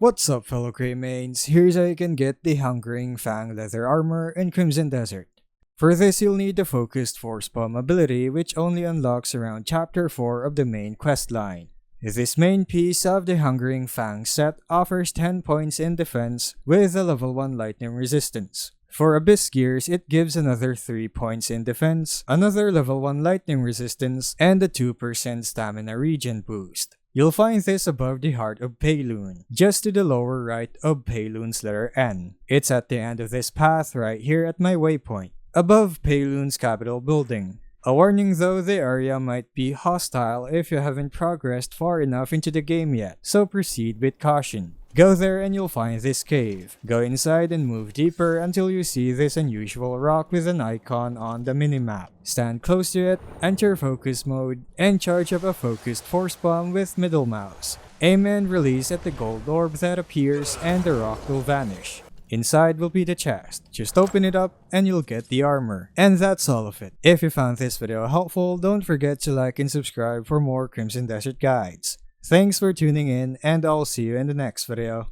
What's up, fellow Craymanes? Here's how you can get the Hungering Fang Leather Armor in Crimson Desert. For this, you'll need the Focused Force Bomb ability, which only unlocks around Chapter 4 of the main questline. This main piece of the Hungering Fang set offers 10 points in defense with a level 1 lightning resistance. For Abyss Gears, it gives another 3 points in defense, another level 1 lightning resistance, and a 2% stamina regen boost. You'll find this above the heart of Payloon, just to the lower right of Payloon's letter N. It's at the end of this path right here at my waypoint, above Payloon's Capitol building. A warning though, the area might be hostile if you haven't progressed far enough into the game yet, so proceed with caution. Go there and you'll find this cave. Go inside and move deeper until you see this unusual rock with an icon on the minimap. Stand close to it, enter focus mode, and charge up a focused force bomb with middle mouse. Aim and release at the gold orb that appears and the rock will vanish. Inside will be the chest. Just open it up and you'll get the armor. And that's all of it. If you found this video helpful, don't forget to like and subscribe for more Crimson Desert guides. Thanks for tuning in, and I'll see you in the next video.